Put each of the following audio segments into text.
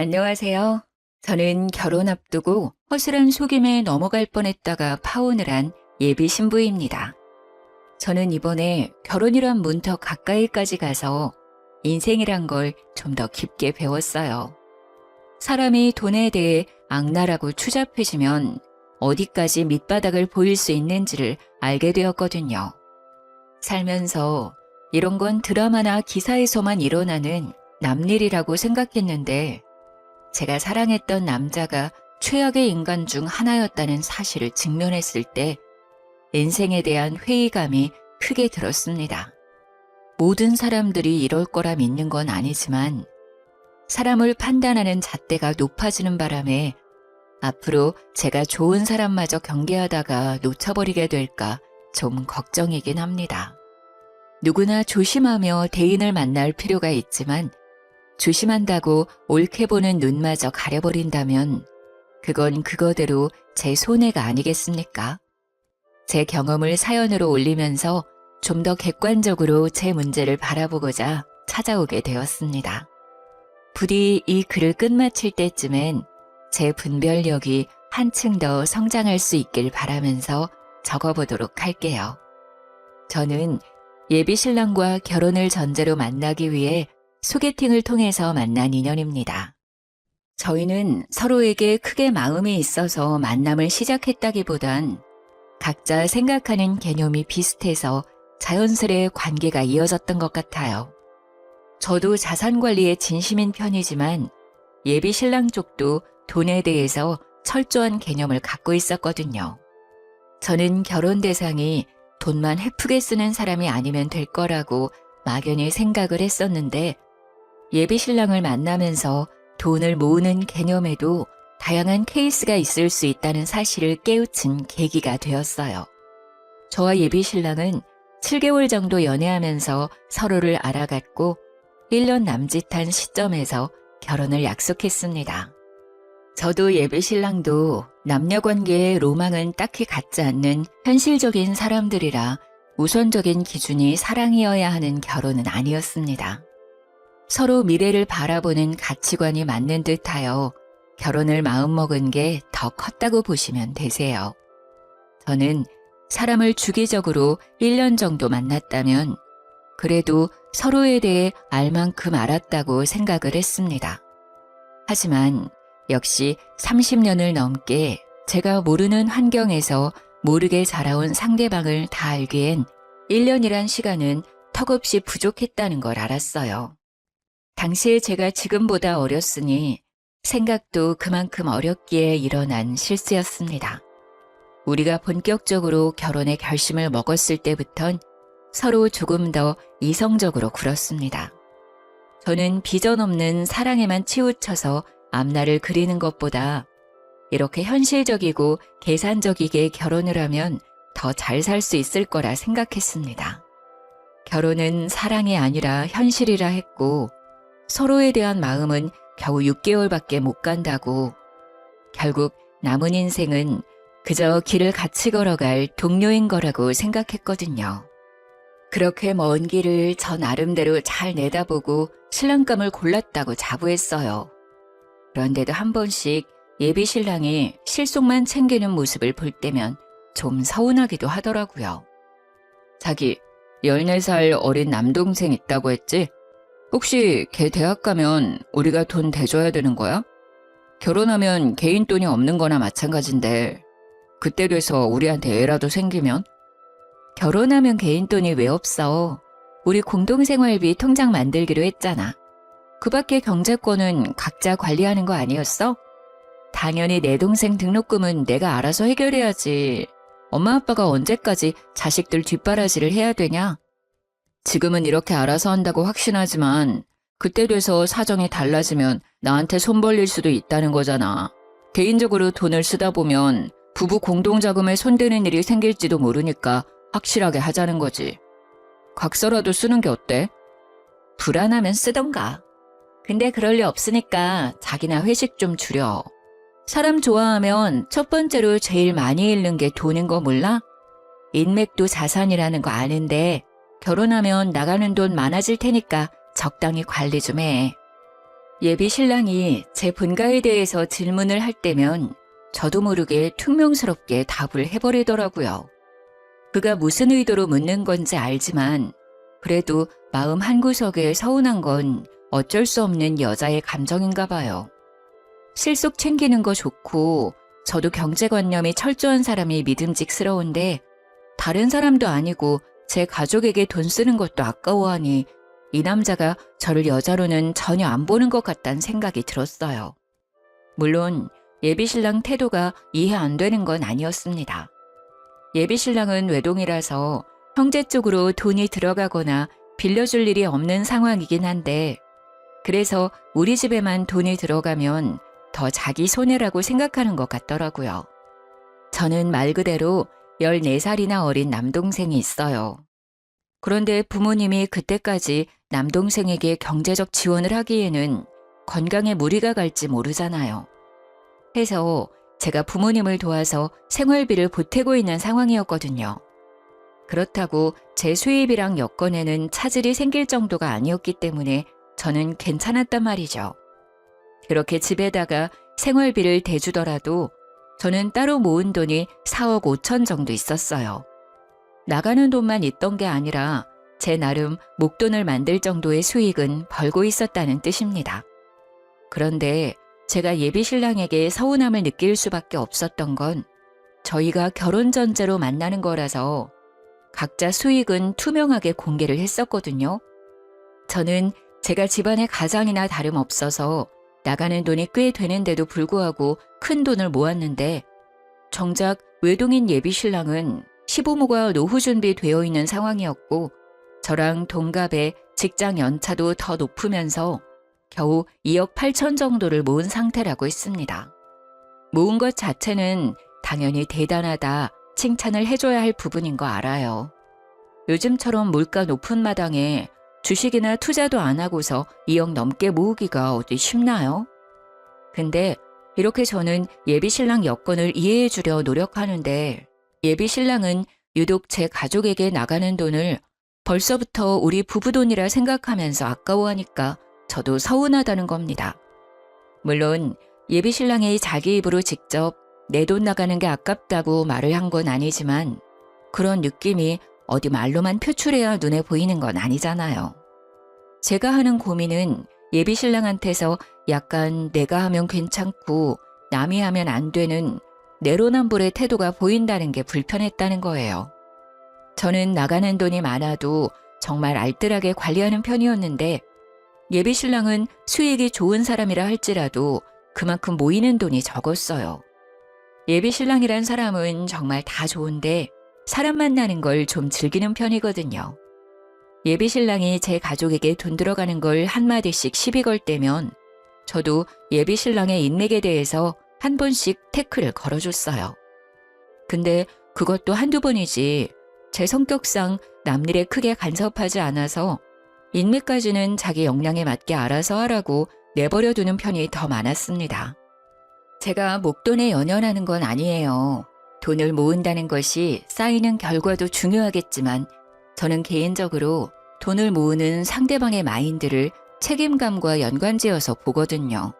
안녕하세요. 저는 결혼 앞두고 허술한 속임에 넘어갈 뻔했다가 파혼을 한 예비 신부입니다. 저는 이번에 결혼이란 문턱 가까이까지 가서 인생이란 걸 좀 더 깊게 배웠어요. 사람이 돈에 대해 악랄하고 추잡해지면 어디까지 밑바닥을 보일 수 있는지를 알게 되었거든요. 살면서 이런 건 드라마나 기사에서만 일어나는 남일이라고 생각했는데 제가 사랑했던 남자가 최악의 인간 중 하나였다는 사실을 직면했을 때 인생에 대한 회의감이 크게 들었습니다. 모든 사람들이 이럴 거라 믿는 건 아니지만 사람을 판단하는 잣대가 높아지는 바람에 앞으로 제가 좋은 사람마저 경계하다가 놓쳐버리게 될까 좀 걱정이긴 합니다. 누구나 조심하며 대인을 만날 필요가 있지만 조심한다고 옳게 보는 눈마저 가려버린다면 그건 그거대로 제 손해가 아니겠습니까? 제 경험을 사연으로 올리면서 좀 더 객관적으로 제 문제를 바라보고자 찾아오게 되었습니다. 부디 이 글을 끝마칠 때쯤엔 제 분별력이 한층 더 성장할 수 있길 바라면서 적어보도록 할게요. 저는 예비 신랑과 결혼을 전제로 만나기 위해 소개팅을 통해서 만난 인연입니다. 저희는 서로에게 크게 마음이 있어서 만남을 시작했다기보단 각자 생각하는 개념이 비슷해서 자연스레 관계가 이어졌던 것 같아요. 저도 자산 관리에 진심인 편이지만 예비 신랑 쪽도 돈에 대해서 철저한 개념을 갖고 있었거든요. 저는 결혼 대상이 돈만 헤프게 쓰는 사람이 아니면 될 거라고 막연히 생각을 했었는데 예비 신랑을 만나면서 돈을 모으는 개념에도 다양한 케이스가 있을 수 있다는 사실을 깨우친 계기가 되었어요. 저와 예비 신랑은 7개월 정도 연애하면서 서로를 알아갔고 1년 남짓한 시점에서 결혼을 약속했습니다. 저도 예비 신랑도 남녀 관계의 로망은 딱히 갖지 않는 현실적인 사람들이라 우선적인 기준이 사랑이어야 하는 결혼은 아니었습니다. 서로 미래를 바라보는 가치관이 맞는 듯하여 결혼을 마음먹은 게 더 컸다고 보시면 되세요. 저는 사람을 주기적으로 1년 정도 만났다면 그래도 서로에 대해 알 만큼 알았다고 생각을 했습니다. 하지만 역시 30년을 넘게 제가 모르는 환경에서 모르게 자라온 상대방을 다 알기엔 1년이란 시간은 턱없이 부족했다는 걸 알았어요. 당시에 제가 지금보다 어렸으니 생각도 그만큼 어렵기에 일어난 실수였습니다. 우리가 본격적으로 결혼의 결심을 먹었을 때부턴 서로 조금 더 이성적으로 굴었습니다. 저는 비전 없는 사랑에만 치우쳐서 앞날을 그리는 것보다 이렇게 현실적이고 계산적이게 결혼을 하면 더 잘 살 수 있을 거라 생각했습니다. 결혼은 사랑이 아니라 현실이라 했고 서로에 대한 마음은 겨우 6개월밖에 못 간다고 결국 남은 인생은 그저 길을 같이 걸어갈 동료인 거라고 생각했거든요. 그렇게 먼 길을 저 나름대로 잘 내다보고 신랑감을 골랐다고 자부했어요. 그런데도 한 번씩 예비 신랑이 실속만 챙기는 모습을 볼 때면 좀 서운하기도 하더라고요. 자기 14살 어린 남동생 있다고 했지? 혹시 걔 대학 가면 우리가 돈 대줘야 되는 거야? 결혼하면 개인 돈이 없는 거나 마찬가지인데 그때 돼서 우리한테 애라도 생기면? 결혼하면 개인 돈이 왜 없어? 우리 공동생활비 통장 만들기로 했잖아. 그 밖에 경제권은 각자 관리하는 거 아니었어? 당연히 내 동생 등록금은 내가 알아서 해결해야지. 엄마 아빠가 언제까지 자식들 뒷바라지를 해야 되냐? 지금은 이렇게 알아서 한다고 확신하지만 그때 돼서 사정이 달라지면 나한테 손 벌릴 수도 있다는 거잖아. 개인적으로 돈을 쓰다 보면 부부 공동자금에 손대는 일이 생길지도 모르니까 확실하게 하자는 거지. 각서라도 쓰는 게 어때? 불안하면 쓰던가. 근데 그럴 리 없으니까 자기나 회식 좀 줄여. 사람 좋아하면 첫 번째로 제일 많이 잃는 게 돈인 거 몰라? 인맥도 자산이라는 거 아는데 결혼하면 나가는 돈 많아질 테니까 적당히 관리 좀 해. 예비 신랑이 제 본가에 대해서 질문을 할 때면 저도 모르게 퉁명스럽게 답을 해버리더라고요. 그가 무슨 의도로 묻는 건지 알지만 그래도 마음 한구석에 서운한 건 어쩔 수 없는 여자의 감정인가 봐요. 실속 챙기는 거 좋고 저도 경제관념이 철저한 사람이 믿음직스러운데 다른 사람도 아니고 제 가족에게 돈 쓰는 것도 아까워하니 이 남자가 저를 여자로는 전혀 안 보는 것 같다는 생각이 들었어요. 물론 예비신랑 태도가 이해 안 되는 건 아니었습니다. 예비신랑은 외동이라서 형제 쪽으로 돈이 들어가거나 빌려줄 일이 없는 상황이긴 한데 그래서 우리 집에만 돈이 들어가면 더 자기 손해라고 생각하는 것 같더라고요. 저는 말 그대로 14살이나 어린 남동생이 있어요. 그런데 부모님이 그때까지 남동생에게 경제적 지원을 하기에는 건강에 무리가 갈지 모르잖아요. 해서 제가 부모님을 도와서 생활비를 보태고 있는 상황이었거든요. 그렇다고 제 수입이랑 여건에는 차질이 생길 정도가 아니었기 때문에 저는 괜찮았단 말이죠. 그렇게 집에다가 생활비를 대주더라도 저는 따로 모은 돈이 4억 5천 정도 있었어요. 나가는 돈만 있던 게 아니라 제 나름 목돈을 만들 정도의 수익은 벌고 있었다는 뜻입니다. 그런데 제가 예비신랑에게 서운함을 느낄 수밖에 없었던 건 저희가 결혼 전제로 만나는 거라서 각자 수익은 투명하게 공개를 했었거든요. 저는 제가 집안의 가장이나 다름없어서 나가는 돈이 꽤 되는데도 불구하고 큰 돈을 모았는데 정작 외동인 예비신랑은 시부모가 노후 준비되어 있는 상황이었고 저랑 동갑에 직장 연차도 더 높으면서 겨우 2억 8천 정도를 모은 상태라고 했습니다. 모은 것 자체는 당연히 대단하다, 칭찬을 해줘야 할 부분인 거 알아요. 요즘처럼 물가 높은 마당에 주식이나 투자도 안 하고서 2억 넘게 모으기가 어디 쉽나요? 근데 이렇게 저는 예비신랑 여건을 이해해 주려 노력하는데 예비신랑은 유독 제 가족에게 나가는 돈을 벌써부터 우리 부부 돈이라 생각하면서 아까워하니까 저도 서운하다는 겁니다. 물론 예비신랑이 자기 입으로 직접 내 돈 나가는 게 아깝다고 말을 한 건 아니지만 그런 느낌이 어디 말로만 표출해야 눈에 보이는 건 아니잖아요. 제가 하는 고민은 예비신랑한테서 약간 내가 하면 괜찮고 남이 하면 안 되는 내로남불의 태도가 보인다는 게 불편했다는 거예요. 저는 나가는 돈이 많아도 정말 알뜰하게 관리하는 편이었는데 예비신랑은 수익이 좋은 사람이라 할지라도 그만큼 모이는 돈이 적었어요. 예비신랑이란 사람은 정말 다 좋은데 사람 만나는 걸 좀 즐기는 편이거든요. 예비신랑이 제 가족에게 돈 들어가는 걸 한마디씩 시비 걸 때면 저도 예비신랑의 인맥에 대해서 한 번씩 태클을 걸어줬어요. 근데 그것도 한두 번이지 제 성격상 남일에 크게 간섭하지 않아서 인맥까지는 자기 역량에 맞게 알아서 하라고 내버려두는 편이 더 많았습니다. 제가 목돈에 연연하는 건 아니에요. 돈을 모은다는 것이 쌓이는 결과도 중요하겠지만 저는 개인적으로 돈을 모으는 상대방의 마인드를 책임감과 연관지어서 보거든요.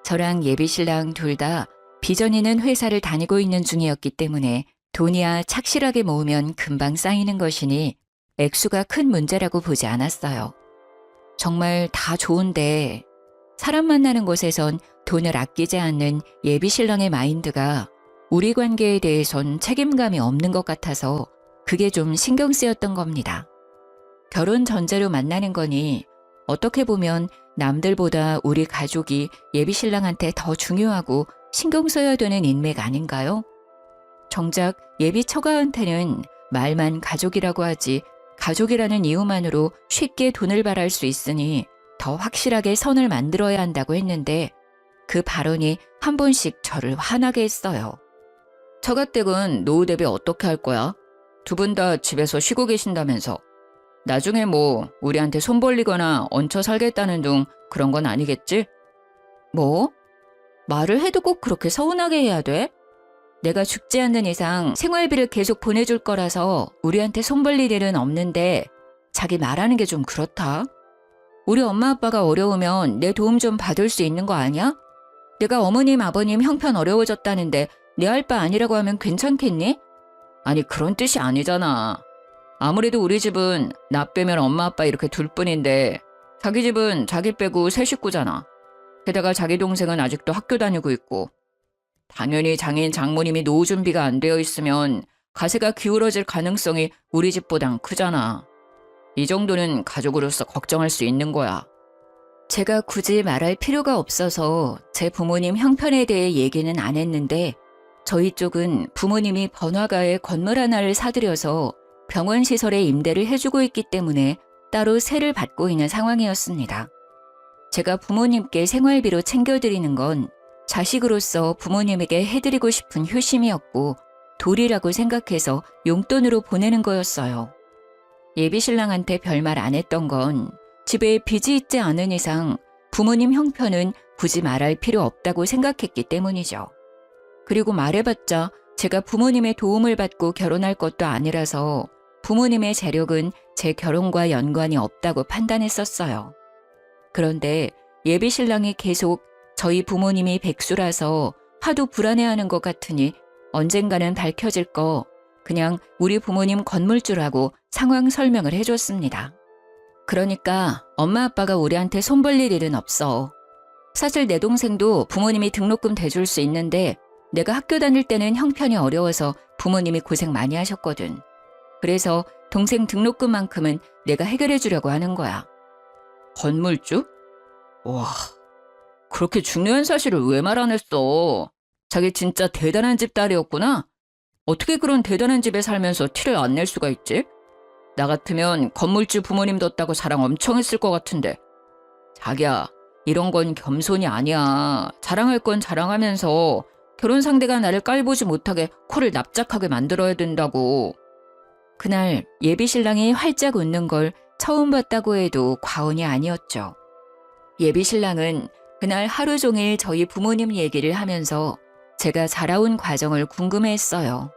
저랑 예비신랑 둘 다 비전 있는 회사를 다니고 있는 중이었기 때문에 돈이야 착실하게 모으면 금방 쌓이는 것이니 액수가 큰 문제라고 보지 않았어요. 정말 다 좋은데 사람 만나는 곳에선 돈을 아끼지 않는 예비신랑의 마인드가 우리 관계에 대해선 책임감이 없는 것 같아서 그게 좀 신경 쓰였던 겁니다. 결혼 전제로 만나는 거니 어떻게 보면 남들보다 우리 가족이 예비신랑한테 더 중요하고 신경 써야 되는 인맥 아닌가요? 정작 예비 처가한테는 말만 가족이라고 하지 가족이라는 이유만으로 쉽게 돈을 바랄 수 있으니 더 확실하게 선을 만들어야 한다고 했는데 그 발언이 한 번씩 저를 화나게 했어요. 처가댁은 노후 대비 어떻게 할 거야? 두 분 다 집에서 쉬고 계신다면서. 나중에 뭐 우리한테 손 벌리거나 얹혀 살겠다는 둥 그런 건 아니겠지? 뭐? 말을 해도 꼭 그렇게 서운하게 해야 돼? 내가 죽지 않는 이상 생활비를 계속 보내줄 거라서 우리한테 손 벌릴 일은 없는데 자기 말하는 게 좀 그렇다. 우리 엄마 아빠가 어려우면 내 도움 좀 받을 수 있는 거 아니야? 내가 어머님 아버님 형편 어려워졌다는데 내 할 바 아니라고 하면 괜찮겠니? 아니 그런 뜻이 아니잖아. 아무래도 우리 집은 나 빼면 엄마 아빠 이렇게 둘 뿐인데 자기 집은 자기 빼고 세 식구잖아. 게다가 자기 동생은 아직도 학교 다니고 있고 당연히 장인 장모님이 노후 준비가 안 되어 있으면 가세가 기울어질 가능성이 우리 집보단 크잖아. 이 정도는 가족으로서 걱정할 수 있는 거야. 제가 굳이 말할 필요가 없어서 제 부모님 형편에 대해 얘기는 안 했는데 저희 쪽은 부모님이 번화가에 건물 하나를 사들여서 병원 시설에 임대를 해주고 있기 때문에 따로 세를 받고 있는 상황이었습니다. 제가 부모님께 생활비로 챙겨드리는 건 자식으로서 부모님에게 해드리고 싶은 효심이었고 도리라고 생각해서 용돈으로 보내는 거였어요. 예비신랑한테 별말 안 했던 건 집에 빚이 있지 않은 이상 부모님 형편은 굳이 말할 필요 없다고 생각했기 때문이죠. 그리고 말해봤자 제가 부모님의 도움을 받고 결혼할 것도 아니라서 부모님의 재력은 제 결혼과 연관이 없다고 판단했었어요. 그런데 예비신랑이 계속 저희 부모님이 백수라서 하도 불안해하는 것 같으니 언젠가는 밝혀질 거 그냥 우리 부모님 건물주라고 상황 설명을 해줬습니다. 그러니까 엄마 아빠가 우리한테 손 벌릴 일은 없어. 사실 내 동생도 부모님이 등록금 대줄 수 있는데 내가 학교 다닐 때는 형편이 어려워서 부모님이 고생 많이 하셨거든. 그래서 동생 등록금만큼은 내가 해결해 주려고 하는 거야. 건물주? 와, 그렇게 중요한 사실을 왜 말 안 했어? 자기 진짜 대단한 집 딸이었구나? 어떻게 그런 대단한 집에 살면서 티를 안 낼 수가 있지? 나 같으면 건물주 부모님 뒀다고 자랑 엄청 했을 것 같은데. 자기야, 이런 건 겸손이 아니야. 자랑할 건 자랑하면서 결혼 상대가 나를 깔보지 못하게 코를 납작하게 만들어야 된다고. 그날 예비신랑이 활짝 웃는 걸 처음 봤다고 해도 과언이 아니었죠. 예비신랑은 그날 하루 종일 저희 부모님 얘기를 하면서 제가 자라온 과정을 궁금해했어요.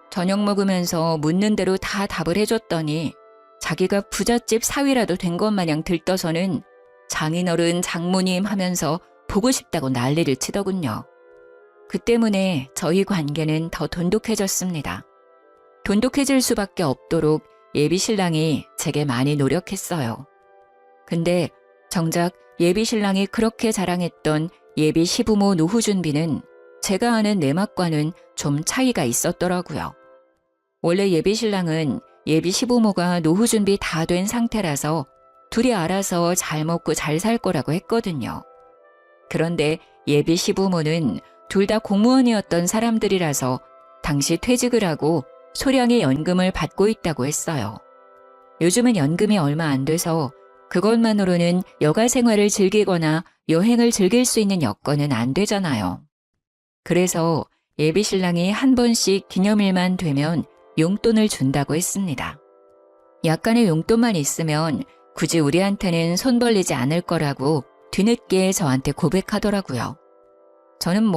저녁 먹으면서 묻는 대로 다 답을 해줬더니 자기가 부잣집 사위라도 된 것 마냥 들떠서는 장인어른 장모님 하면서 보고 싶다고 난리를 치더군요. 그 때문에 저희 관계는 더 돈독해졌습니다. 돈독해질 수밖에 없도록 예비신랑이 제게 많이 노력했어요. 근데 정작 예비신랑이 그렇게 자랑했던 예비 시부모 노후 준비는 제가 아는 내막과는 좀 차이가 있었더라고요. 원래 예비신랑은 예비 시부모가 노후 준비 다 된 상태라서 둘이 알아서 잘 먹고 잘 살 거라고 했거든요. 그런데 예비 시부모는 둘 다 공무원이었던 사람들이라서 당시 퇴직을 하고 소량의 연금을 받고 있다고 했어요. 요즘은 연금이 얼마 안 돼서 그것만으로는 여가 생활을 즐기거나 여행을 즐길 수 있는 여건은 안 되잖아요. 그래서 예비신랑이 한 번씩 기념일만 되면 용돈을 준다고 했습니다. 약간의 용돈만 있으면 굳이 우리한테는 손 벌리지 않을 거라고 뒤늦게 저한테 고백하더라고요. 저는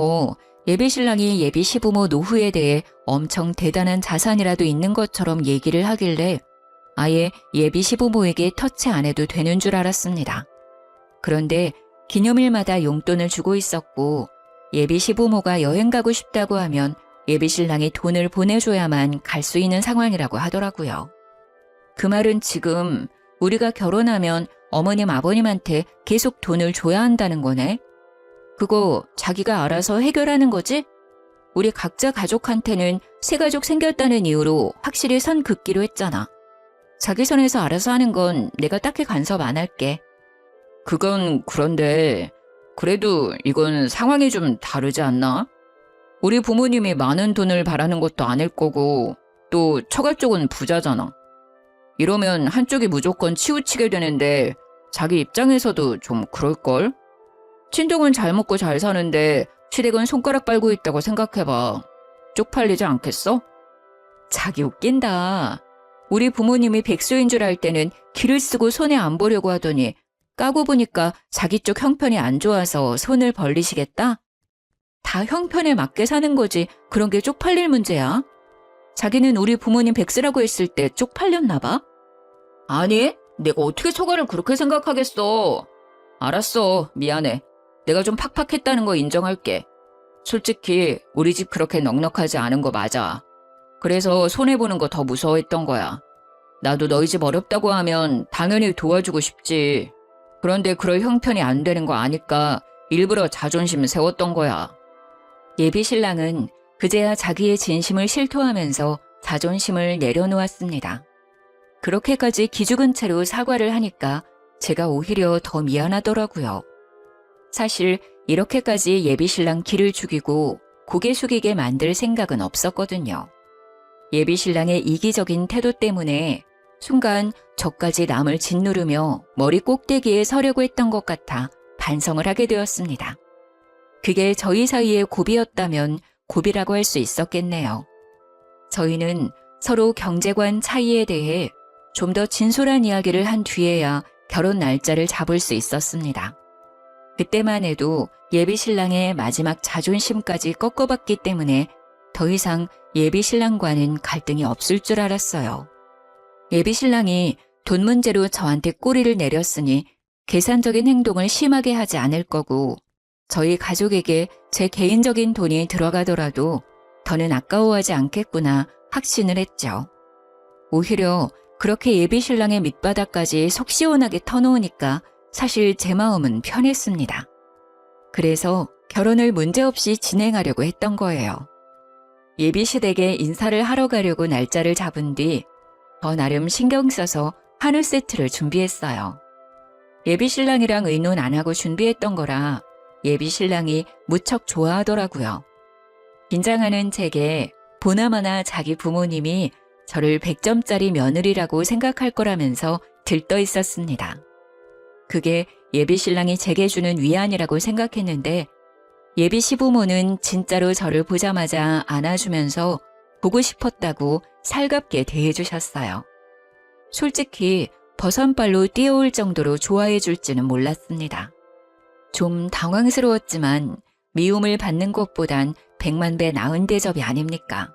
예비신랑이 예비 시부모 노후에 대해 엄청 대단한 자산이라도 있는 것처럼 얘기를 하길래 아예 예비 시부모에게 터치 안 해도 되는 줄 알았습니다. 그런데 기념일마다 용돈을 주고 있었고 예비 시부모가 여행 가고 싶다고 하면 예비신랑이 돈을 보내줘야만 갈 수 있는 상황이라고 하더라고요. 그 말은 지금 우리가 결혼하면 어머님 아버님한테 계속 돈을 줘야 한다는 거네? 그거 자기가 알아서 해결하는 거지? 우리 각자 가족한테는 새 가족 생겼다는 이유로 확실히 선 긋기로 했잖아. 자기 선에서 알아서 하는 건 내가 딱히 간섭 안 할게. 그건 그런데 그래도 이건 상황이 좀 다르지 않나? 우리 부모님이 많은 돈을 바라는 것도 아닐 거고 또 처가 쪽은 부자잖아. 이러면 한쪽이 무조건 치우치게 되는데 자기 입장에서도 좀 그럴걸? 친동은 잘 먹고 잘 사는데 시댁은 손가락 빨고 있다고 생각해봐. 쪽팔리지 않겠어? 자기 웃긴다. 우리 부모님이 백수인 줄 알 때는 기를 쓰고 손에 안 보려고 하더니 까고 보니까 자기 쪽 형편이 안 좋아서 손을 벌리시겠다? 다 형편에 맞게 사는 거지 그런 게 쪽팔릴 문제야? 자기는 우리 부모님 백수라고 했을 때 쪽팔렸나 봐? 아니, 내가 어떻게 처가를 그렇게 생각하겠어. 알았어. 미안해. 내가 좀 팍팍했다는 거 인정할게. 솔직히 우리 집 그렇게 넉넉하지 않은 거 맞아. 그래서 손해보는 거 더 무서워했던 거야. 나도 너희 집 어렵다고 하면 당연히 도와주고 싶지. 그런데 그럴 형편이 안 되는 거 아니까 일부러 자존심 세웠던 거야. 예비 신랑은 그제야 자기의 진심을 실토하면서 자존심을 내려놓았습니다. 그렇게까지 기죽은 채로 사과를 하니까 제가 오히려 더 미안하더라고요. 사실 이렇게까지 예비 신랑 기를 죽이고 고개 숙이게 만들 생각은 없었거든요. 예비 신랑의 이기적인 태도 때문에 순간 저까지 남을 짓누르며 머리 꼭대기에 서려고 했던 것 같아 반성을 하게 되었습니다. 그게 저희 사이의 고비였다면 고비라고 할 수 있었겠네요. 저희는 서로 경제관 차이에 대해 좀 더 진솔한 이야기를 한 뒤에야 결혼 날짜를 잡을 수 있었습니다. 그때만 해도 예비 신랑의 마지막 자존심까지 꺾어봤기 때문에 더 이상 예비 신랑과는 갈등이 없을 줄 알았어요. 예비 신랑이 돈 문제로 저한테 꼬리를 내렸으니 계산적인 행동을 심하게 하지 않을 거고 저희 가족에게 제 개인적인 돈이 들어가더라도 더는 아까워하지 않겠구나 확신을 했죠. 오히려 그렇게 예비 신랑의 밑바닥까지 속 시원하게 터놓으니까 사실 제 마음은 편했습니다. 그래서 결혼을 문제없이 진행하려고 했던 거예요. 예비 시댁에 인사를 하러 가려고 날짜를 잡은 뒤 더 나름 신경 써서 한우 세트를 준비했어요. 예비 신랑이랑 의논 안 하고 준비했던 거라 예비 신랑이 무척 좋아하더라고요. 긴장하는 제게 보나마나 자기 부모님이 저를 100점짜리 며느리라고 생각할 거라면서 들떠 있었습니다. 그게 예비 신랑이 제게 주는 위안이라고 생각했는데 예비 시부모는 진짜로 저를 보자마자 안아주면서 보고 싶었다고 살갑게 대해주셨어요. 솔직히 버선발로 뛰어올 정도로 좋아해 줄지는 몰랐습니다. 좀 당황스러웠지만 미움을 받는 것보단 100만 배 나은 대접이 아닙니까?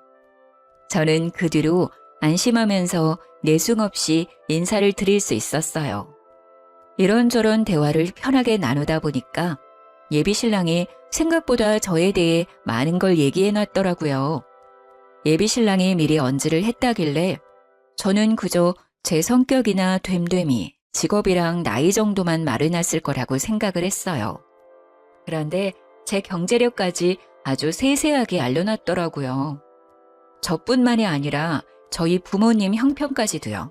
저는 그 뒤로 안심하면서 내숭 없이 인사를 드릴 수 있었어요. 이런저런 대화를 편하게 나누다 보니까 예비 신랑이 생각보다 저에 대해 많은 걸 얘기해 놨더라고요. 예비 신랑이 미리 언질을 했다길래 저는 그저 제 성격이나 됨됨이, 직업이랑 나이 정도만 말해놨을 거라고 생각을 했어요. 그런데 제 경제력까지 아주 세세하게 알려놨더라고요. 저뿐만이 아니라 저희 부모님 형편까지도요.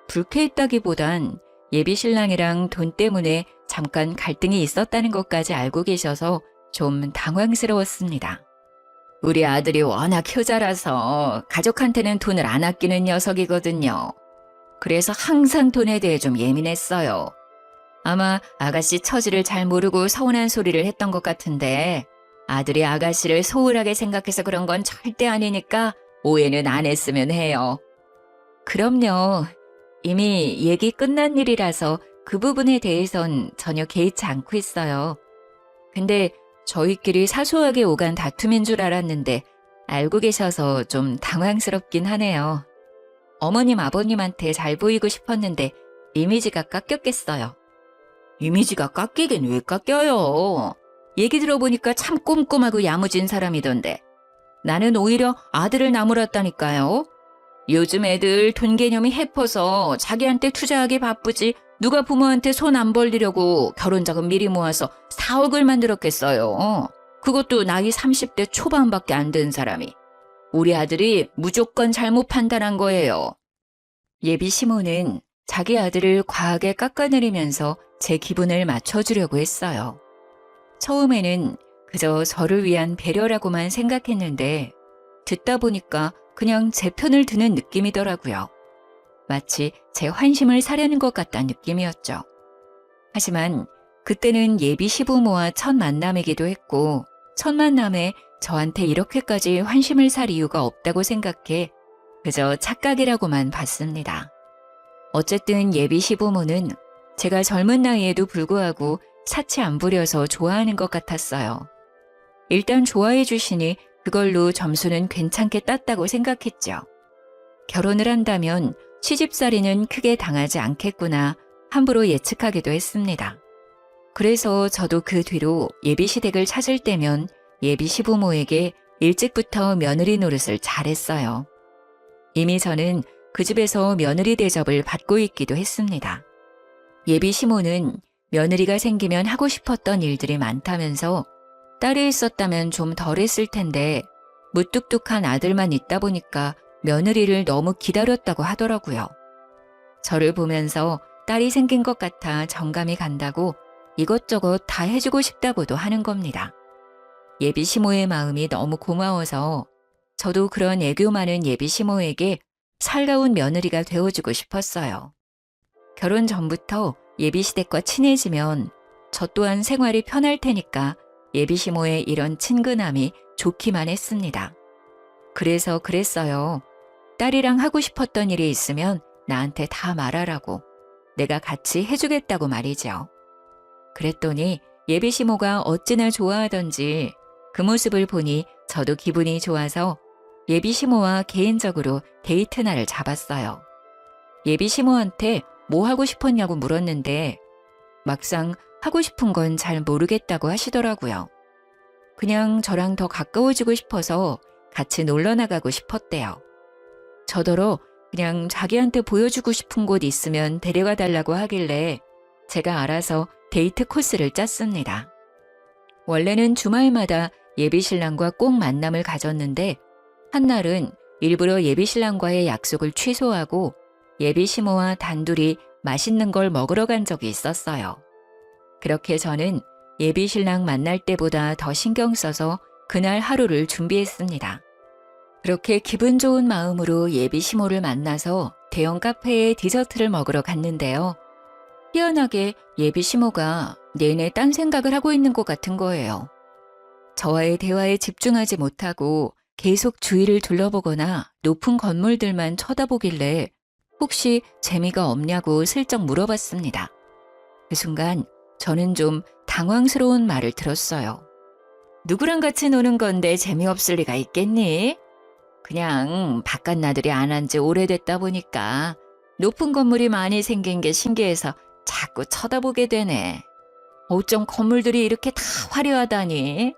불쾌했다기보단 예비 신랑이랑 돈 때문에 잠깐 갈등이 있었다는 것까지 알고 계셔서 좀 당황스러웠습니다. 우리 아들이 워낙 효자라서 가족한테는 돈을 안 아끼는 녀석이거든요. 그래서 항상 돈에 대해 좀 예민했어요. 아마 아가씨 처지를 잘 모르고 서운한 소리를 했던 것 같은데 아들이 아가씨를 소홀하게 생각해서 그런 건 절대 아니니까 오해는 안 했으면 해요. 그럼요. 이미 얘기 끝난 일이라서 그 부분에 대해선 전혀 개의치 않고 있어요. 근데 저희끼리 사소하게 오간 다툼인 줄 알았는데 알고 계셔서 좀 당황스럽긴 하네요. 어머님 아버님한테 잘 보이고 싶었는데 이미지가 깎였겠어요. 이미지가 깎이긴 왜 깎여요? 얘기 들어보니까 참 꼼꼼하고 야무진 사람이던데. 나는 오히려 아들을 나무랐다니까요. 요즘 애들 돈 개념이 해퍼서 자기한테 투자하기 바쁘지 누가 부모한테 손 안 벌리려고 결혼자금 미리 모아서 4억을 만들었겠어요. 그것도 나이 30대 초반밖에 안 된 사람이. 우리 아들이 무조건 잘못 판단한 거예요. 예비 시모는 자기 아들을 과하게 깎아내리면서 제 기분을 맞춰주려고 했어요. 처음에는 그저 저를 위한 배려라고만 생각했는데 듣다 보니까 그냥 제 편을 드는 느낌이더라고요. 마치 제 환심을 사려는 것 같다는 느낌이었죠. 하지만 그때는 예비 시부모와 첫 만남이기도 했고 첫 만남에 저한테 이렇게까지 환심을 살 이유가 없다고 생각해 그저 착각이라고만 봤습니다. 어쨌든 예비 시부모는 제가 젊은 나이에도 불구하고 사치 안 부려서 좋아하는 것 같았어요. 일단 좋아해 주시니 그걸로 점수는 괜찮게 땄다고 생각했죠. 결혼을 한다면 시집살이는 크게 당하지 않겠구나 함부로 예측하기도 했습니다. 그래서 저도 그 뒤로 예비시댁을 찾을 때면 예비 시부모에게 일찍부터 며느리 노릇을 잘했어요. 이미 저는 그 집에서 며느리 대접을 받고 있기도 했습니다. 예비 시모는 며느리가 생기면 하고 싶었던 일들이 많다면서 딸이 있었다면 좀 덜 했을 텐데 무뚝뚝한 아들만 있다 보니까 며느리를 너무 기다렸다고 하더라고요. 저를 보면서 딸이 생긴 것 같아 정감이 간다고 이것저것 다 해주고 싶다고도 하는 겁니다. 예비 시모의 마음이 너무 고마워서 저도 그런 애교 많은 예비 시모에게 살가운 며느리가 되어주고 싶었어요. 결혼 전부터 예비 시댁과 친해지면 저 또한 생활이 편할 테니까 예비 시모의 이런 친근함이 좋기만 했습니다. 그래서 그랬어요. 딸이랑 하고 싶었던 일이 있으면 나한테 다 말하라고 내가 같이 해주겠다고 말이죠. 그랬더니 예비 시모가 어찌나 좋아하던지 그 모습을 보니 저도 기분이 좋아서 예비 시모와 개인적으로 데이트 날을 잡았어요. 예비 시모한테 뭐 하고 싶었냐고 물었는데 막상 하고 싶은 건 잘 모르겠다고 하시더라고요. 그냥 저랑 더 가까워지고 싶어서 같이 놀러 나가고 싶었대요. 저더러 그냥 자기한테 보여주고 싶은 곳 있으면 데려가 달라고 하길래 제가 알아서 데이트 코스를 짰습니다. 원래는 주말마다 예비신랑과 꼭 만남을 가졌는데 한날은 일부러 예비신랑과의 약속을 취소하고 예비시모와 단둘이 맛있는 걸 먹으러 간 적이 있었어요. 그렇게 저는 예비신랑 만날 때보다 더 신경 써서 그날 하루를 준비했습니다. 그렇게 기분 좋은 마음으로 예비시모를 만나서 대형 카페에 디저트를 먹으러 갔는데요. 희한하게 예비시모가 내내 딴 생각을 하고 있는 것 같은 거예요. 저와의 대화에 집중하지 못하고 계속 주위를 둘러보거나 높은 건물들만 쳐다보길래 혹시 재미가 없냐고 슬쩍 물어봤습니다. 그 순간 저는 좀 당황스러운 말을 들었어요. 누구랑 같이 노는 건데 재미없을 리가 있겠니? 그냥 바깥 나들이 안 한 지 오래됐다 보니까 높은 건물이 많이 생긴 게 신기해서 자꾸 쳐다보게 되네. 어쩜 건물들이 이렇게 다 화려하다니?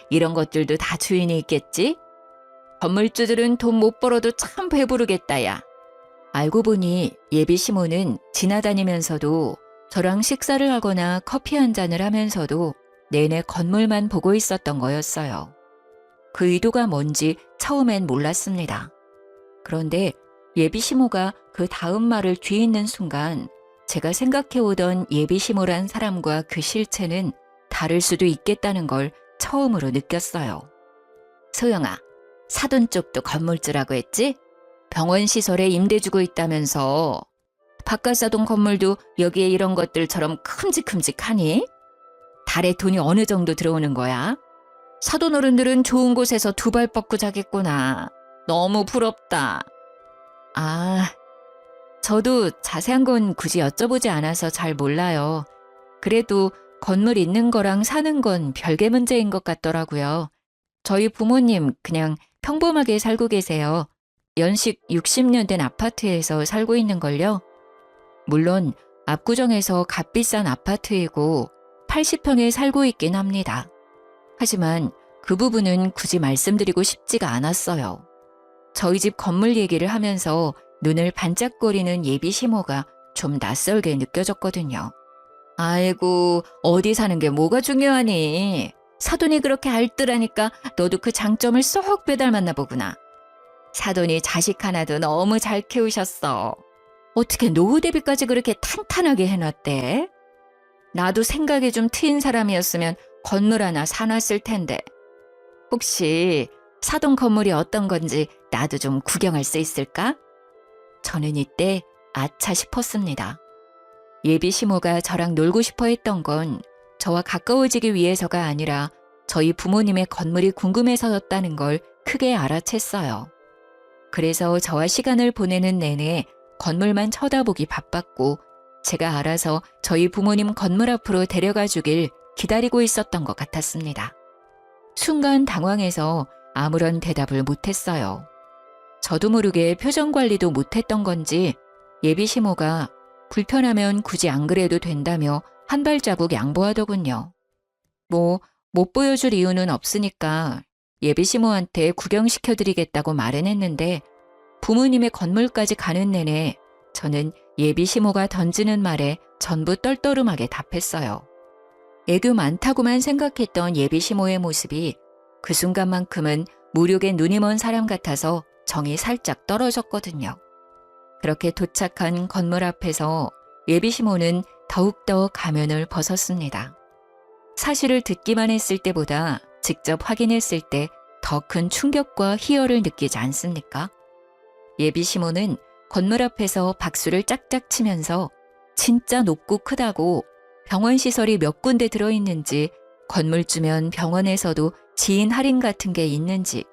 이런 것들도 다 주인이 있겠지? 건물주들은 돈 못 벌어도 참 배부르겠다, 야. 알고 보니 예비 시모는 지나다니면서도 저랑 식사를 하거나 커피 한 잔을 하면서도 내내 건물만 보고 있었던 거였어요. 그 의도가 뭔지 처음엔 몰랐습니다. 그런데 예비 시모가 그 다음 말을 뒤잇는 순간 제가 생각해오던 예비 시모란 사람과 그 실체는 다를 수도 있겠다는 걸 처음으로 느꼈어요. 소영아, 사돈 쪽도 건물주라고 했지? 병원 시설에 임대 주고 있다면서 바깥사돈 건물도 여기에 이런 것들처럼 큼직큼직하니? 달에 돈이 어느 정도 들어오는 거야? 사돈 어른들은 좋은 곳에서 두 발 뻗고 자겠구나. 너무 부럽다. 아, 저도 자세한 건 굳이 여쭤보지 않아서 잘 몰라요. 그래도 건물 있는 거랑 사는 건 별개 문제인 것 같더라고요. 저희 부모님 그냥 평범하게 살고 계세요. 연식 60년 된 아파트에서 살고 있는걸요. 물론 압구정에서 값비싼 아파트이고 80평에 살고 있긴 합니다. 하지만 그 부분은 굳이 말씀드리고 싶지가 않았어요. 저희 집 건물 얘기를 하면서 눈을 반짝거리는 예비 시모가 좀 낯설게 느껴졌거든요. 아이고, 어디 사는 게 뭐가 중요하니? 사돈이 그렇게 알뜰하니까 너도 그 장점을 쏙 빼닮았나 보구나. 사돈이 자식 하나도 너무 잘 키우셨어. 어떻게 노후 대비까지 그렇게 탄탄하게 해놨대? 나도 생각이 좀 트인 사람이었으면 건물 하나 사놨을 텐데. 혹시 사돈 건물이 어떤 건지 나도 좀 구경할 수 있을까? 저는 이때 아차 싶었습니다. 예비 시모가 저랑 놀고 싶어 했던 건 저와 가까워지기 위해서가 아니라 저희 부모님의 건물이 궁금해서였다는 걸 크게 알아챘어요. 그래서 저와 시간을 보내는 내내 건물만 쳐다보기 바빴고 제가 알아서 저희 부모님 건물 앞으로 데려가 주길 기다리고 있었던 것 같았습니다. 순간 당황해서 아무런 대답을 못했어요. 저도 모르게 표정 관리도 못했던 건지 예비 시모가 불편하면 굳이 안 그래도 된다며 한 발자국 양보하더군요. 못 보여줄 이유는 없으니까 예비 시모한테 구경시켜드리겠다고 말은 했는데 부모님의 건물까지 가는 내내 저는 예비 시모가 던지는 말에 전부 떨떠름하게 답했어요. 애교 많다고만 생각했던 예비 시모의 모습이 그 순간만큼은 무력에 눈이 먼 사람 같아서 정이 살짝 떨어졌거든요. 그렇게 도착한 건물 앞에서 예비 시모는 더욱더 가면을 벗었습니다. 사실을 듣기만 했을 때보다 직접 확인했을 때 더 큰 충격과 희열을 느끼지 않습니까? 예비 시모는 건물 앞에서 박수를 짝짝 치면서 진짜 높고 크다고 병원 시설이 몇 군데 들어있는지, 건물주면 병원에서도 지인 할인 같은 게 있는지,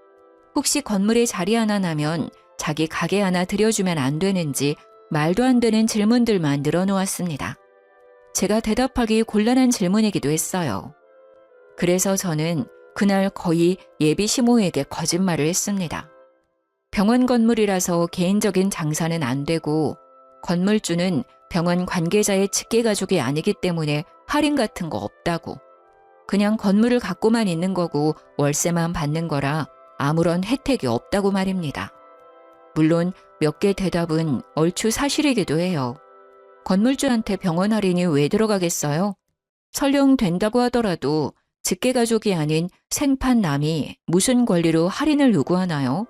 혹시 건물에 자리 하나 나면 자기 가게 하나 들여주면 안 되는지 말도 안 되는 질문들만 늘어놓았습니다. 제가 대답하기 곤란한 질문이기도 했어요. 그래서 저는 그날 거의 예비 시모에게 거짓말을 했습니다. 병원 건물이라서 개인적인 장사는 안 되고 건물주는 병원 관계자의 직계가족이 아니기 때문에 할인 같은 거 없다고, 그냥 건물을 갖고만 있는 거고 월세만 받는 거라 아무런 혜택이 없다고 말입니다. 물론 몇 개 대답은 얼추 사실이기도 해요. 건물주한테 병원 할인이 왜 들어가겠어요? 설령 된다고 하더라도 직계가족이 아닌 생판 남이 무슨 권리로 할인을 요구하나요?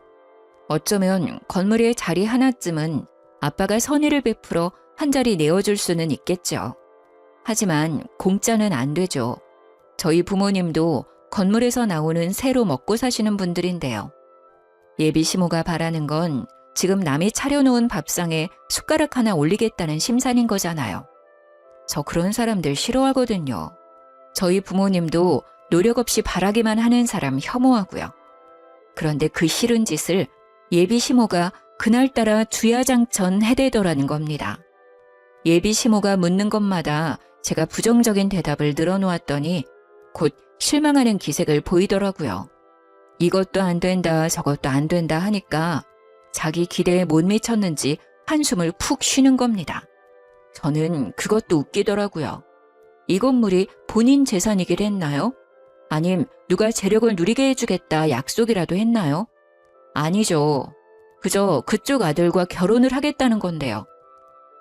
어쩌면 건물에 자리 하나쯤은 아빠가 선의를 베풀어 한 자리 내어줄 수는 있겠죠. 하지만 공짜는 안 되죠. 저희 부모님도 건물에서 나오는 새로 먹고 사시는 분들인데요. 예비 시모가 바라는 건 지금 남이 차려놓은 밥상에 숟가락 하나 올리겠다는 심산인 거잖아요. 저 그런 사람들 싫어하거든요. 저희 부모님도 노력 없이 바라기만 하는 사람 혐오하고요. 그런데 그 싫은 짓을 예비 시모가 그날따라 주야장천 해대더라는 겁니다. 예비 시모가 묻는 것마다 제가 부정적인 대답을 늘어놓았더니 곧 실망하는 기색을 보이더라고요. 이것도 안 된다 저것도 안 된다 하니까 자기 기대에 못 미쳤는지 한숨을 푹 쉬는 겁니다. 저는 그것도 웃기더라고요. 이 건물이 본인 재산이길 했나요? 아님 누가 재력을 누리게 해주겠다 약속이라도 했나요? 아니죠. 그저 그쪽 아들과 결혼을 하겠다는 건데요.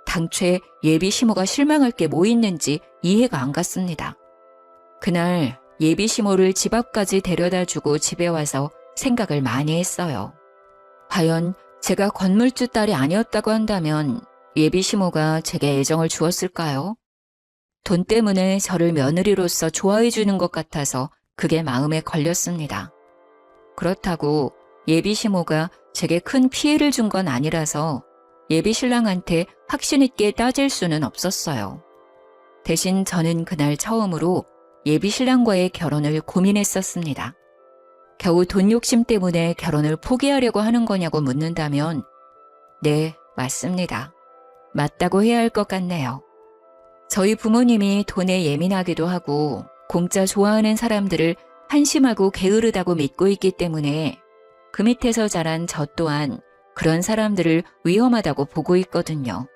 당최 예비 시모가 실망할 게 뭐 있는지 이해가 안 갔습니다. 그날 예비 시모를 집 앞까지 데려다주고 집에 와서 생각을 많이 했어요. 과연 제가 건물주 딸이 아니었다고 한다면 예비 시모가 제게 애정을 주었을까요? 돈 때문에 저를 며느리로서 좋아해 주는 것 같아서 그게 마음에 걸렸습니다. 그렇다고 예비 시모가 제게 큰 피해를 준 건 아니라서 예비 신랑한테 확신 있게 따질 수는 없었어요. 대신 저는 그날 처음으로 예비 신랑과의 결혼을 고민했었습니다. 겨우 돈 욕심 때문에 결혼을 포기하려고 하는 거냐고 묻는다면 네, 맞습니다. 맞다고 해야 할 것 같네요. 저희 부모님이 돈에 예민하기도 하고 공짜 좋아하는 사람들을 한심하고 게으르다고 믿고 있기 때문에 그 밑에서 자란 저 또한 그런 사람들을 위험하다고 보고 있거든요.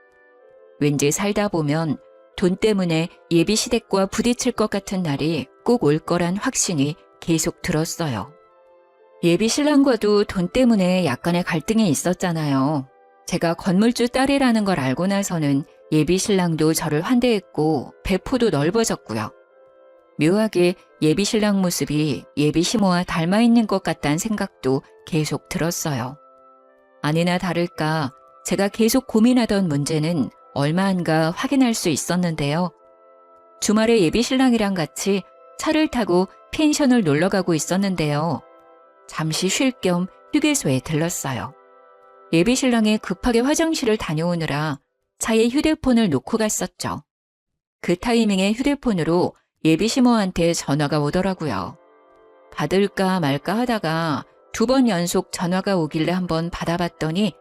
왠지 살다 보면 돈 때문에 예비 시댁과 부딪힐 것 같은 날이 꼭 올 거란 확신이 계속 들었어요. 예비 신랑과도 돈 때문에 약간의 갈등이 있었잖아요. 제가 건물주 딸이라는 걸 알고 나서는 예비 신랑도 저를 환대했고 배포도 넓어졌고요. 묘하게 예비 신랑 모습이 예비 시모와 닮아 있는 것 같다는 생각도 계속 들었어요. 아니나 다를까 제가 계속 고민하던 문제는 얼마 안가 확인할 수 있었는데요. 주말에 예비 신랑이랑 같이 차를 타고 펜션을 놀러 가고 있었는데요. 잠시 쉴 겸 휴게소에 들렀어요. 예비 신랑이 급하게 화장실을 다녀오느라 차에 휴대폰을 놓고 갔었죠. 그 타이밍에 휴대폰으로 예비 시모한테 전화가 오더라고요. 받을까 말까 하다가 2번 연속 전화가 오길래 한번 받아봤더니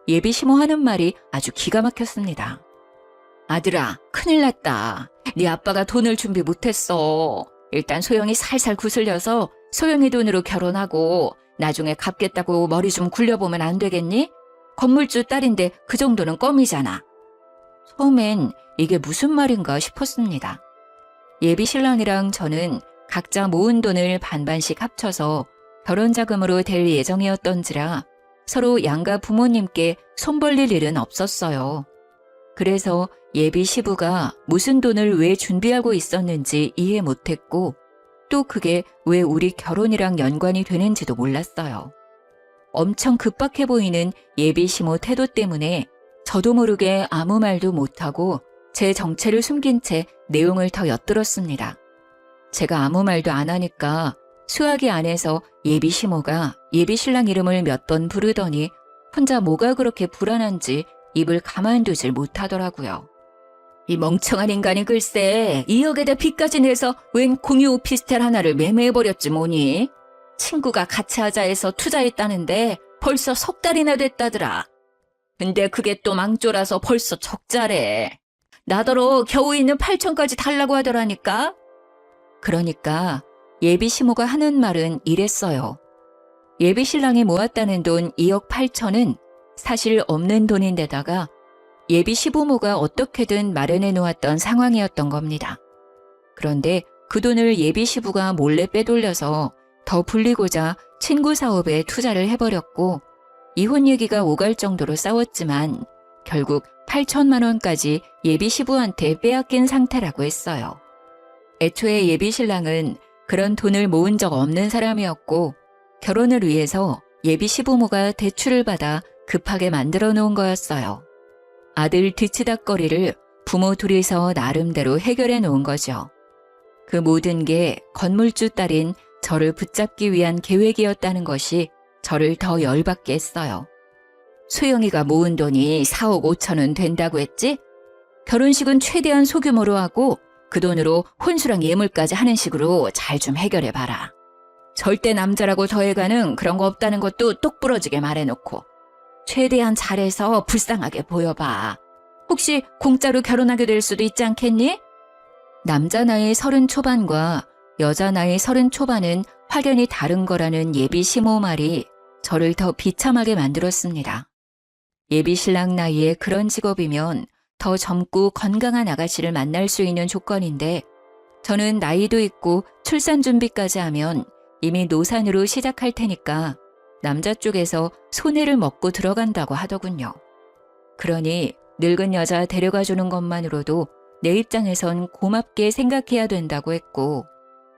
예비 시모 하는 말이 아주 기가 막혔습니다. 아들아, 큰일 났다. 네 아빠가 돈을 준비 못했어. 일단 소영이 살살 구슬려서 소영이 돈으로 결혼하고 나중에 갚겠다고 머리 좀 굴려보면 안 되겠니? 건물주 딸인데 그 정도는 껌이잖아. 처음엔 이게 무슨 말인가 싶었습니다. 예비 신랑이랑 저는 각자 모은 돈을 반반씩 합쳐서 결혼 자금으로 될 예정이었던지라 서로 양가 부모님께 손 벌릴 일은 없었어요. 그래서 예비 시부가 무슨 돈을 왜 준비하고 있었는지 이해 못했고 또 그게 왜 우리 결혼이랑 연관이 되는지도 몰랐어요. 엄청 급박해 보이는 예비 시모 태도 때문에 저도 모르게 아무 말도 못하고 제 정체를 숨긴 채 내용을 더 엿들었습니다. 제가 아무 말도 안 하니까 수화기 안에서 예비 시모가 예비 신랑 이름을 몇 번 부르더니 혼자 뭐가 그렇게 불안한지 입을 가만두질 못하더라고요. 이 멍청한 인간이 글쎄 2억에다 빚까지 내서 웬 공유 오피스텔 하나를 매매해버렸지 뭐니. 친구가 같이 하자 해서 투자했다는데 벌써 석 달이나 됐다더라. 근데 그게 또 망조라서 벌써 적자래. 나더러 겨우 있는 8천까지 달라고 하더라니까. 그러니까 예비 시모가 하는 말은 이랬어요. 예비 신랑이 모았다는 돈 2억 8천은 사실 없는 돈인데다가 예비 시부모가 어떻게든 마련해 놓았던 상황이었던 겁니다. 그런데 그 돈을 예비 시부가 몰래 빼돌려서 더 불리고자 친구 사업에 투자를 해버렸고 이혼 얘기가 오갈 정도로 싸웠지만 결국 8천만 원까지 예비 시부한테 빼앗긴 상태라고 했어요. 애초에 예비 신랑은 그런 돈을 모은 적 없는 사람이었고 결혼을 위해서 예비 시부모가 대출을 받아 급하게 만들어 놓은 거였어요. 아들 뒤치다꺼리를 부모 둘이서 나름대로 해결해 놓은 거죠. 그 모든 게 건물주 딸인 저를 붙잡기 위한 계획이었다는 것이 저를 더 열받게 했어요. 소영이가 모은 돈이 4억 5천은 된다고 했지? 결혼식은 최대한 소규모로 하고 그 돈으로 혼수랑 예물까지 하는 식으로 잘 좀 해결해봐라. 절대 남자라고 더해가는 그런 거 없다는 것도 똑부러지게 말해놓고 최대한 잘해서 불쌍하게 보여봐. 혹시 공짜로 결혼하게 될 수도 있지 않겠니? 남자 나이 30 초반과 여자 나이 30 초반은 확연히 다른 거라는 예비 시모 말이 저를 더 비참하게 만들었습니다. 예비 신랑 나이에 그런 직업이면 더 젊고 건강한 아가씨를 만날 수 있는 조건인데 저는 나이도 있고 출산 준비까지 하면 이미 노산으로 시작할 테니까 남자 쪽에서 손해를 먹고 들어간다고 하더군요. 그러니 늙은 여자 데려가 주는 것만으로도 내 입장에선 고맙게 생각해야 된다고 했고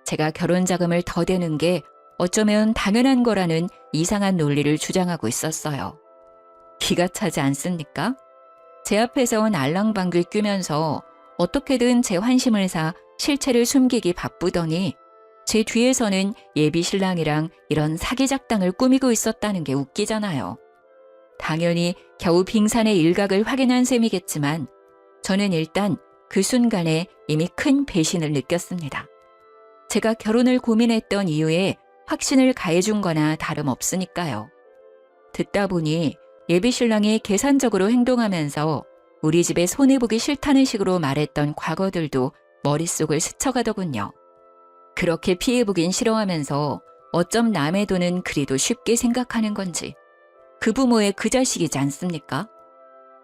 제가 결혼 자금을 더 대는 게 어쩌면 당연한 거라는 이상한 논리를 주장하고 있었어요. 기가 차지 않습니까? 제 앞에선 알랑방귀 뀌면서 어떻게든 제 환심을 사 실체를 숨기기 바쁘더니 제 뒤에서는 예비 신랑이랑 이런 사기 작당을 꾸미고 있었다는 게 웃기잖아요. 당연히 겨우 빙산의 일각을 확인한 셈이겠지만 저는 일단 그 순간에 이미 큰 배신을 느꼈습니다. 제가 결혼을 고민했던 이유에 확신을 가해준 거나 다름없으니까요. 듣다 보니 예비 신랑이 계산적으로 행동하면서 우리 집에 손해보기 싫다는 식으로 말했던 과거들도 머릿속을 스쳐가더군요. 그렇게 피해보긴 싫어하면서 어쩜 남의 돈은 그리도 쉽게 생각하는 건지 그 부모의 그 자식이지 않습니까?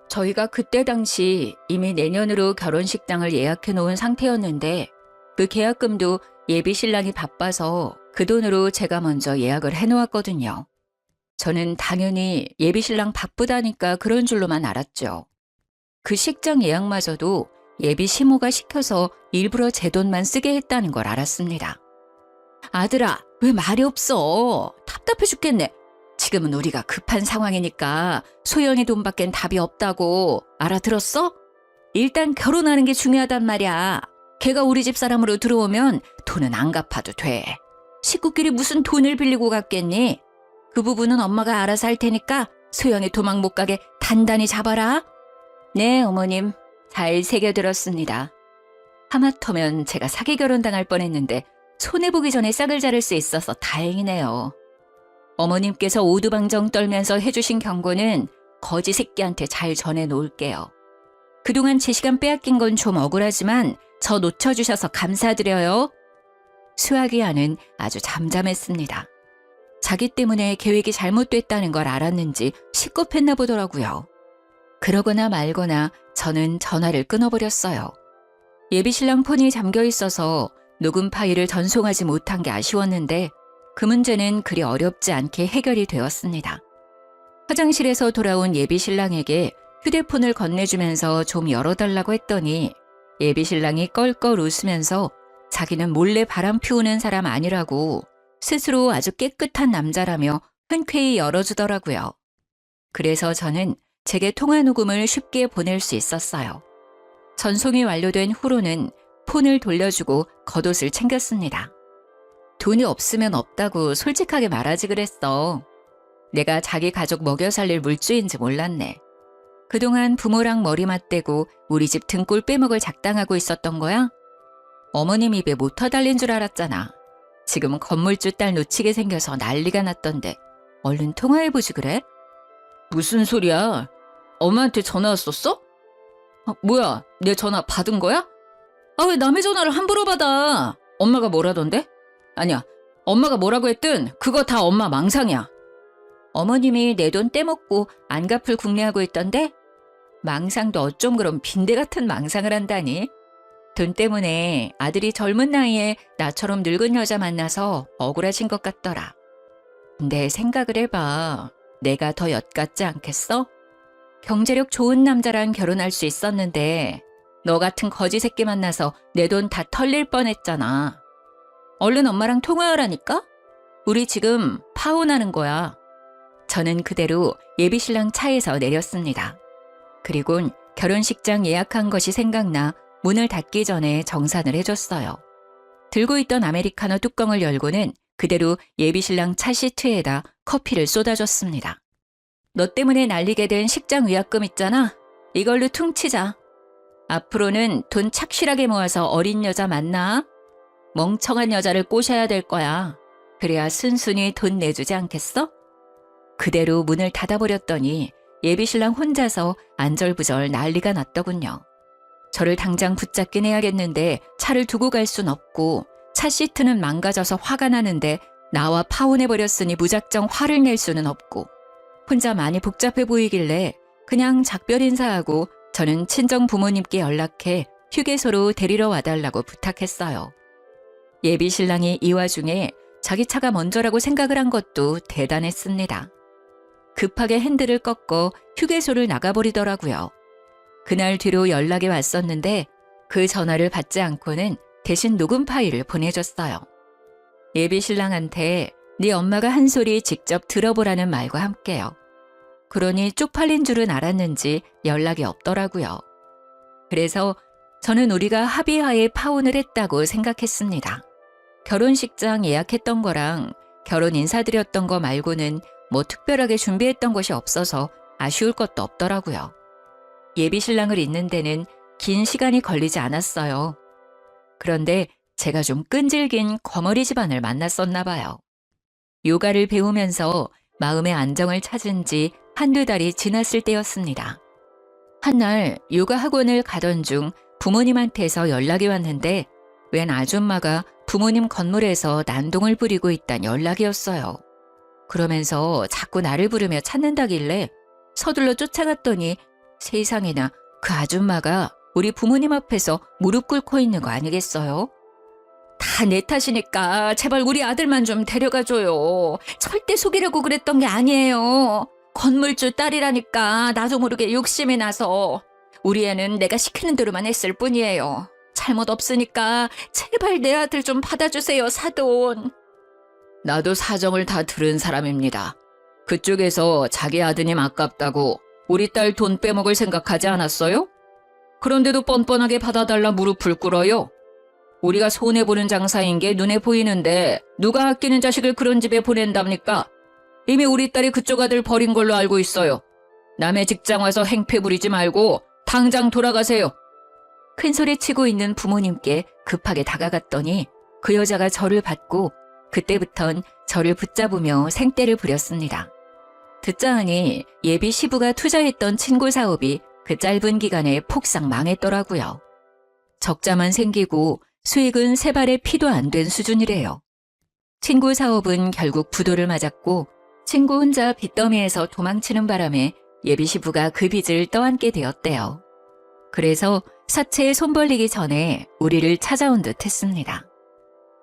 저희가 그때 당시 이미 내년으로 결혼식장을 예약해 놓은 상태였는데 그 계약금도 예비 신랑이 바빠서 그 돈으로 제가 먼저 예약을 해놓았거든요. 저는 당연히 예비 신랑 바쁘다니까 그런 줄로만 알았죠. 그 식장 예약마저도 예비 시모가 시켜서 일부러 제 돈만 쓰게 했다는 걸 알았습니다. 아들아, 왜 말이 없어? 답답해 죽겠네. 지금은 우리가 급한 상황이니까 소영이 돈밖엔 답이 없다고 알아들었어? 일단 결혼하는 게 중요하단 말이야. 걔가 우리 집 사람으로 들어오면 돈은 안 갚아도 돼. 식구끼리 무슨 돈을 빌리고 갔겠니? 그 부분은 엄마가 알아서 할 테니까 소영이 도망 못 가게 단단히 잡아라. 네, 어머님. 잘 새겨들었습니다. 하마터면 제가 사기 결혼 당할 뻔했는데 손해보기 전에 싹을 자를 수 있어서 다행이네요. 어머님께서 오두방정 떨면서 해주신 경고는 거지 새끼한테 잘 전해놓을게요. 그동안 제 시간 빼앗긴 건 좀 억울하지만 저 놓쳐주셔서 감사드려요. 수아기아는 아주 잠잠했습니다. 자기 때문에 계획이 잘못됐다는 걸 알았는지 식겁했나 보더라고요. 그러거나 말거나 저는 전화를 끊어버렸어요. 예비신랑 폰이 잠겨 있어서 녹음 파일을 전송하지 못한 게 아쉬웠는데 그 문제는 그리 어렵지 않게 해결이 되었습니다. 화장실에서 돌아온 예비신랑에게 휴대폰을 건네주면서 좀 열어달라고 했더니 예비신랑이 껄껄 웃으면서 자기는 몰래 바람 피우는 사람 아니라고 스스로 아주 깨끗한 남자라며 흔쾌히 열어주더라고요. 그래서 저는 제게 통화 녹음을 쉽게 보낼 수 있었어요. 전송이 완료된 후로는 폰을 돌려주고 겉옷을 챙겼습니다. 돈이 없으면 없다고 솔직하게 말하지 그랬어. 내가 자기 가족 먹여 살릴 물주인지 몰랐네. 그동안 부모랑 머리 맞대고 우리 집 등골 빼먹을 작당하고 있었던 거야? 어머님 입에 모터 달린 줄 알았잖아. 지금 건물주 딸 놓치게 생겨서 난리가 났던데 얼른 통화해보지 그래? 무슨 소리야? 엄마한테 전화 왔었어? 뭐야, 내 전화 받은 거야? 왜 남의 전화를 함부로 받아? 엄마가 뭐라던데? 아니야, 엄마가 뭐라고 했든 그거 다 엄마 망상이야. 어머님이 내 돈 떼먹고 안 갚을 궁리하고 있던데? 망상도 어쩜 그런 빈대 같은 망상을 한다니? 돈 때문에 아들이 젊은 나이에 나처럼 늙은 여자 만나서 억울하신 것 같더라. 근데 생각을 해봐. 내가 더 엿같지 않겠어? 경제력 좋은 남자랑 결혼할 수 있었는데 너 같은 거지 새끼 만나서 내 돈 다 털릴 뻔했잖아. 얼른 엄마랑 통화하라니까? 우리 지금 파혼하는 거야. 저는 그대로 예비신랑 차에서 내렸습니다. 그리곤 결혼식장 예약한 것이 생각나 문을 닫기 전에 정산을 해줬어요. 들고 있던 아메리카노 뚜껑을 열고는 그대로 예비신랑 차 시트에다 커피를 쏟아줬습니다. 너 때문에 날리게 된 식장 위약금 있잖아. 이걸로 퉁치자. 앞으로는 돈 착실하게 모아서 어린 여자 만나. 멍청한 여자를 꼬셔야 될 거야. 그래야 순순히 돈 내주지 않겠어? 그대로 문을 닫아버렸더니 예비신랑 혼자서 안절부절 난리가 났더군요. 저를 당장 붙잡긴 해야겠는데 차를 두고 갈 순 없고 차 시트는 망가져서 화가 나는데 나와 파혼해버렸으니 무작정 화를 낼 수는 없고 혼자 많이 복잡해 보이길래 그냥 작별 인사하고 저는 친정 부모님께 연락해 휴게소로 데리러 와달라고 부탁했어요. 예비신랑이 이 와중에 자기 차가 먼저라고 생각을 한 것도 대단했습니다. 급하게 핸들을 꺾고 휴게소를 나가버리더라고요. 그날 뒤로 연락이 왔었는데 그 전화를 받지 않고는 대신 녹음 파일을 보내줬어요. 예비신랑한테 네 엄마가 한 소리 직접 들어보라는 말과 함께요. 그러니 쪽팔린 줄은 알았는지 연락이 없더라고요. 그래서 저는 우리가 합의하에 파혼을 했다고 생각했습니다. 결혼식장 예약했던 거랑 결혼 인사드렸던 거 말고는 뭐 특별하게 준비했던 것이 없어서 아쉬울 것도 없더라고요. 예비신랑을 잇는 데는 긴 시간이 걸리지 않았어요. 그런데 제가 좀 끈질긴 거머리 집안을 만났었나 봐요. 요가를 배우면서 마음의 안정을 찾은 지 한두 달이 지났을 때였습니다. 한날 요가 학원을 가던 중 부모님한테서 연락이 왔는데 웬 아줌마가 부모님 건물에서 난동을 부리고 있단 연락이었어요. 그러면서 자꾸 나를 부르며 찾는다길래 서둘러 쫓아갔더니 세상에나 그 아줌마가 우리 부모님 앞에서 무릎 꿇고 있는 거 아니겠어요? 다 내 탓이니까 제발 우리 아들만 좀 데려가줘요. 절대 속이려고 그랬던 게 아니에요. 건물주 딸이라니까 나도 모르게 욕심이 나서. 우리 애는 내가 시키는 대로만 했을 뿐이에요. 잘못 없으니까 제발 내 아들 좀 받아주세요, 사돈. 나도 사정을 다 들은 사람입니다. 그쪽에서 자기 아드님 아깝다고 우리 딸 돈 빼먹을 생각하지 않았어요? 그런데도 뻔뻔하게 받아달라 무릎을 꿇어요. 우리가 손해보는 장사인 게 눈에 보이는데 누가 아끼는 자식을 그런 집에 보낸답니까? 이미 우리 딸이 그쪽 아들 버린 걸로 알고 있어요. 남의 직장 와서 행패 부리지 말고 당장 돌아가세요. 큰소리치고 있는 부모님께 급하게 다가갔더니 그 여자가 저를 받고 그때부턴 저를 붙잡으며 생떼를 부렸습니다. 듣자 하니 예비 시부가 투자했던 친구 사업이 그 짧은 기간에 폭삭 망했더라고요. 적자만 생기고 수익은 세 발의 피도 안 된 수준이래요. 친구 사업은 결국 부도를 맞았고 친구 혼자 빚더미에서 도망치는 바람에 예비 시부가 그 빚을 떠안게 되었대요. 그래서 사채에 손 벌리기 전에 우리를 찾아온 듯 했습니다.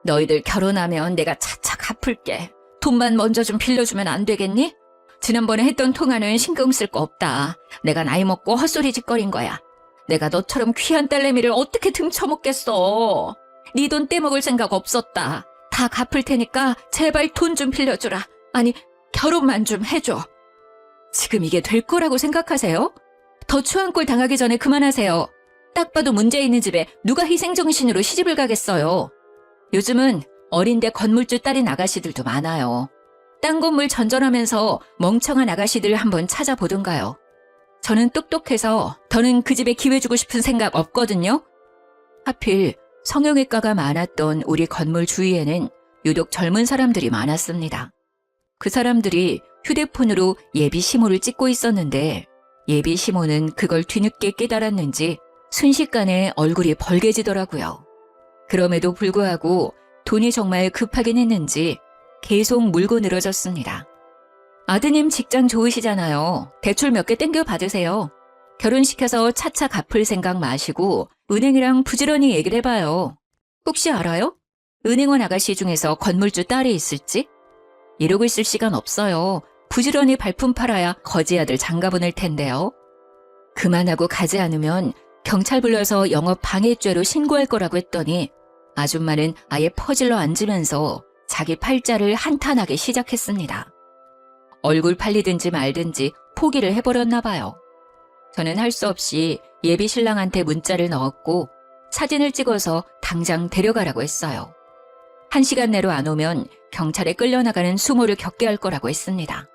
너희들 결혼하면 내가 차차 갚을게. 돈만 먼저 좀 빌려주면 안 되겠니? 지난번에 했던 통화는 신경 쓸 거 없다. 내가 나이 먹고 헛소리 짓거린 거야. 내가 너처럼 귀한 딸내미를 어떻게 등쳐먹겠어. 네 돈 떼먹을 생각 없었다. 다 갚을 테니까 제발 돈 좀 빌려주라. 아니, 결혼만 좀 해줘. 지금 이게 될 거라고 생각하세요? 더 추한 꼴 당하기 전에 그만하세요. 딱 봐도 문제 있는 집에 누가 희생정신으로 시집을 가겠어요. 요즘은 어린데 건물주 딸인 아가씨들도 많아요. 땅 건물 전전하면서 멍청한 아가씨들 한번 찾아보던가요. 저는 똑똑해서 더는 그 집에 기회 주고 싶은 생각 없거든요. 하필 성형외과가 많았던 우리 건물 주위에는 유독 젊은 사람들이 많았습니다. 그 사람들이 휴대폰으로 예비 시모를 찍고 있었는데 예비 시모는 그걸 뒤늦게 깨달았는지 순식간에 얼굴이 벌개지더라고요. 그럼에도 불구하고 돈이 정말 급하긴 했는지 계속 물고 늘어졌습니다. 아드님 직장 좋으시잖아요. 대출 몇 개 땡겨 받으세요. 결혼시켜서 차차 갚을 생각 마시고 은행이랑 부지런히 얘기를 해봐요. 혹시 알아요? 은행원 아가씨 중에서 건물주 딸이 있을지? 이러고 있을 시간 없어요. 부지런히 발품 팔아야 거지 아들 장가보낼 텐데요. 그만하고 가지 않으면 경찰 불러서 영업 방해죄로 신고할 거라고 했더니 아줌마는 아예 퍼질러 앉으면서 자기 팔자를 한탄하기 시작했습니다. 얼굴 팔리든지 말든지 포기를 해버렸나 봐요. 저는 할 수 없이 예비 신랑한테 문자를 넣었고 사진을 찍어서 당장 데려가라고 했어요. 1시간 내로 안 오면 경찰에 끌려나가는 수모를 겪게 할 거라고 했습니다.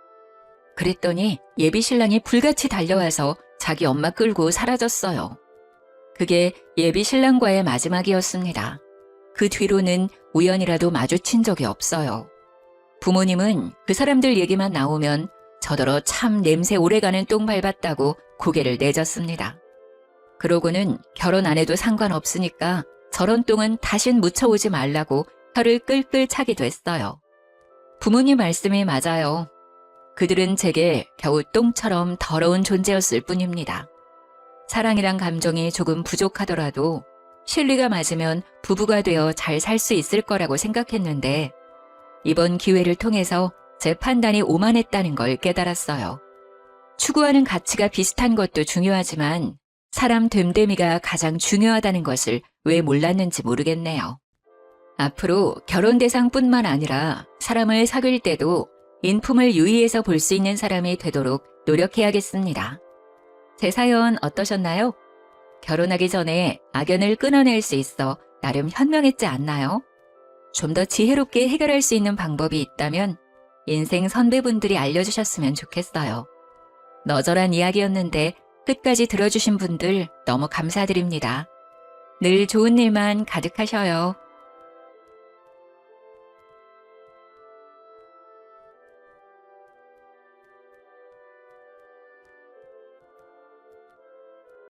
그랬더니 예비 신랑이 불같이 달려와서 자기 엄마 끌고 사라졌어요. 그게 예비 신랑과의 마지막이었습니다. 그 뒤로는 우연이라도 마주친 적이 없어요. 부모님은 그 사람들 얘기만 나오면 저더러 참 냄새 오래가는 똥 밟았다고 고개를 내젓습니다. 그러고는 결혼 안 해도 상관없으니까 저런 똥은 다신 묻혀오지 말라고 혀를 끌끌 차기도 했어요. 부모님 말씀이 맞아요. 그들은 제게 겨우 똥처럼 더러운 존재였을 뿐입니다. 사랑이란 감정이 조금 부족하더라도 실리가 맞으면 부부가 되어 잘 살 수 있을 거라고 생각했는데 이번 기회를 통해서 제 판단이 오만했다는 걸 깨달았어요. 추구하는 가치가 비슷한 것도 중요하지만 사람 됨됨이가 가장 중요하다는 것을 왜 몰랐는지 모르겠네요. 앞으로 결혼 대상뿐만 아니라 사람을 사귈 때도 인품을 유의해서 볼 수 있는 사람이 되도록 노력해야겠습니다. 제 사연 어떠셨나요? 결혼하기 전에 악연을 끊어낼 수 있어 나름 현명했지 않나요? 좀 더 지혜롭게 해결할 수 있는 방법이 있다면 인생 선배분들이 알려주셨으면 좋겠어요. 너절한 이야기였는데 끝까지 들어주신 분들 너무 감사드립니다. 늘 좋은 일만 가득하셔요.